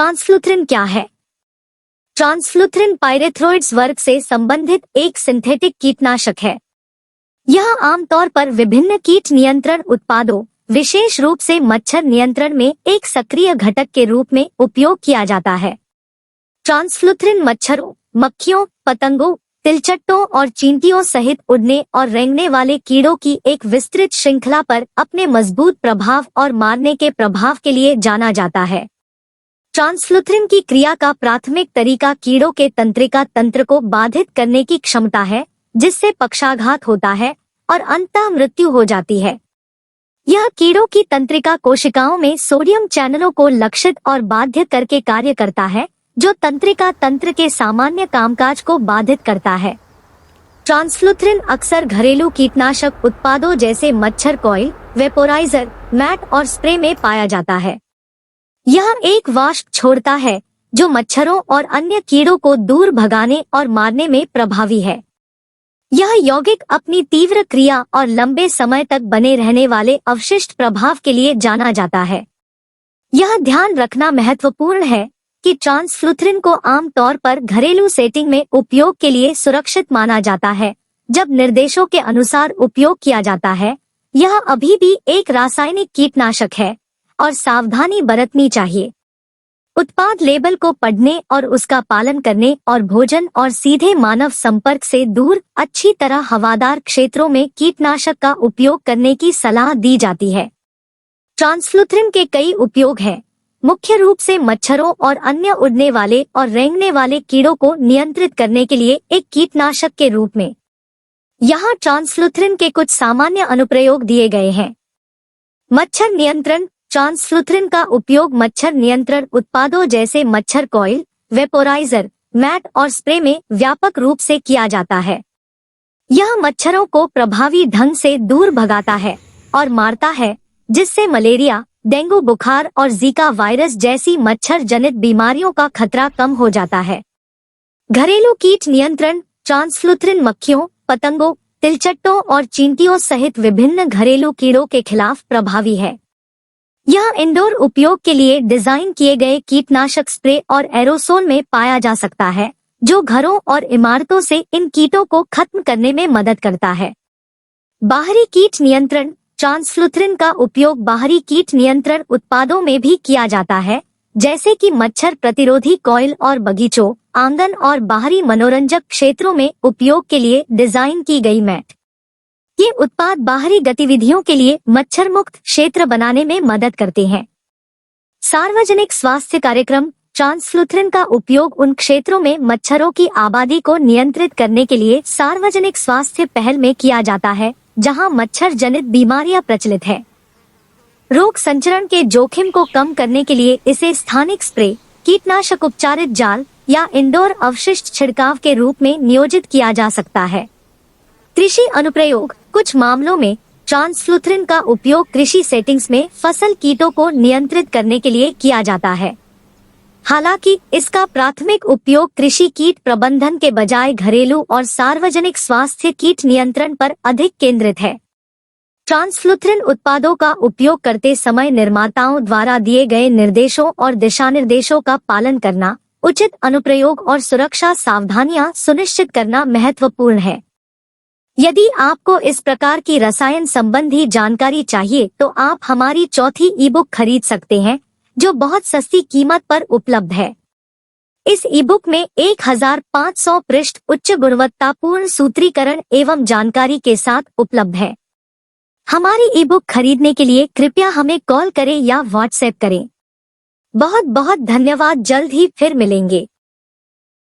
ट्रांसफ्लूथ्रिन क्या है? ट्रांसफ्लूथ्रिन पाइरेथ्रोइड्स वर्ग से संबंधित एक सिंथेटिक कीटनाशक है। यह आमतौर पर विभिन्न कीट नियंत्रण उत्पादों, विशेष रूप से मच्छर नियंत्रण में एक सक्रिय घटक के रूप में उपयोग किया जाता है। ट्रांसफ्लूथ्रिन मच्छरों, मक्खियों, पतंगों, तिलचट्टों और चींटियों सहित उड़ने और रेंगने वाले कीड़ों की एक विस्तृत श्रृंखला पर अपने मजबूत प्रभाव और मारने के प्रभाव के लिए जाना जाता है। ट्रांसफ्लूथ्रिन की क्रिया का प्राथमिक तरीका कीड़ों के तंत्रिका तंत्र को बाधित करने की क्षमता है, जिससे पक्षाघात होता है और अंततः मृत्यु हो जाती है। यह कीड़ों की तंत्रिका कोशिकाओं में सोडियम चैनलों को लक्षित और बाध्य करके कार्य करता है, जो तंत्रिका तंत्र के सामान्य कामकाज को बाधित करता है। ट्रांसफ्लूथ्रिन अक्सर घरेलू कीटनाशक उत्पादों जैसे मच्छर कॉइल, वेपोराइजर, मैट और स्प्रे में पाया जाता है। यह एक वाष्प छोड़ता है जो मच्छरों और अन्य कीड़ों को दूर भगाने और मारने में प्रभावी है। यह यौगिक अपनी तीव्र क्रिया और लंबे समय तक बने रहने वाले अवशिष्ट प्रभाव के लिए जाना जाता है। यह ध्यान रखना महत्वपूर्ण है कि ट्रांसफ्लूथ्रिन को आमतौर पर घरेलू सेटिंग में उपयोग के लिए सुरक्षित माना जाता है। जब निर्देशों के अनुसार उपयोग किया जाता है, यह अभी भी एक रासायनिक कीटनाशक है और सावधानी बरतनी चाहिए। उत्पाद लेबल को पढ़ने और उसका पालन करने और भोजन और सीधे मानव संपर्क से दूर अच्छी तरह हवादार क्षेत्रों में कीटनाशक का उपयोग करने की सलाह दी जाती है। ट्रांसफ्लूथ्रिन के कई उपयोग हैं, मुख्य रूप से मच्छरों और अन्य उड़ने वाले और रेंगने वाले कीड़ों को नियंत्रित करने के लिए एक कीटनाशक के रूप में। यहाँ ट्रांसफ्लूथ्रिन के कुछ सामान्य अनुप्रयोग दिए गए हैं। मच्छर नियंत्रण। ट्रांसफ्लूथ्रिन का उपयोग मच्छर नियंत्रण उत्पादों जैसे मच्छर कॉइल, वेपोराइजर, मैट और स्प्रे में व्यापक रूप से किया जाता है। यह मच्छरों को प्रभावी ढंग से दूर भगाता है और मारता है, जिससे मलेरिया, डेंगू बुखार और जीका वायरस जैसी मच्छर जनित बीमारियों का खतरा कम हो जाता है। घरेलू कीट नियंत्रण। ट्रांसफ्लूथ्रिन मक्खियों, पतंगों, तिलचट्टों और चींटियों सहित विभिन्न घरेलू कीड़ों के खिलाफ प्रभावी है। यह इंडोर उपयोग के लिए डिजाइन किए गए कीटनाशक स्प्रे और एरोसोल में पाया जा सकता है, जो घरों और इमारतों से इन कीटों को खत्म करने में मदद करता है। बाहरी कीट नियंत्रण। ट्रांसफ्लूथ्रिन का उपयोग बाहरी कीट नियंत्रण उत्पादों में भी किया जाता है, जैसे कि मच्छर प्रतिरोधी कॉइल और बगीचों, आंगन और बाहरी मनोरंजक क्षेत्रों में उपयोग के लिए डिजाइन की गई मैट। ये उत्पाद बाहरी गतिविधियों के लिए मच्छर मुक्त क्षेत्र बनाने में मदद करते हैं। सार्वजनिक स्वास्थ्य कार्यक्रम। ट्रांसफ्लूथ्रिन का उपयोग उन क्षेत्रों में मच्छरों की आबादी को नियंत्रित करने के लिए सार्वजनिक स्वास्थ्य पहल में किया जाता है, जहां मच्छर जनित बीमारियां प्रचलित है। रोग संचरण के जोखिम को कम करने के लिए इसे स्थानिक स्प्रे, कीटनाशक उपचारित जाल या इंडोर अवशिष्ट छिड़काव के रूप में नियोजित किया जा सकता है। कृषि अनुप्रयोग। कुछ मामलों में ट्रांसफ्लूथ्रिन का उपयोग कृषि सेटिंग्स में फसल कीटों को नियंत्रित करने के लिए किया जाता है। हालांकि इसका प्राथमिक उपयोग कृषि कीट प्रबंधन के बजाय घरेलू और सार्वजनिक स्वास्थ्य कीट नियंत्रण पर अधिक केंद्रित है। ट्रांसफ्लूथ्रिन उत्पादों का उपयोग करते समय निर्माताओं द्वारा दिए गए निर्देशों और दिशानिर्देशों का पालन करना, उचित अनुप्रयोग और सुरक्षा सावधानियां सुनिश्चित करना महत्वपूर्ण है। यदि आपको इस प्रकार की रसायन संबंधी जानकारी चाहिए तो आप हमारी चौथी ईबुक खरीद सकते हैं, जो बहुत सस्ती कीमत पर उपलब्ध है। इस ईबुक में 1500 पृष्ठ उच्च गुणवत्तापूर्ण सूत्रीकरण एवं जानकारी के साथ उपलब्ध है। हमारी ईबुक खरीदने के लिए कृपया हमें कॉल करें या व्हाट्सएप करें। बहुत बहुत धन्यवाद। जल्द ही फिर मिलेंगे।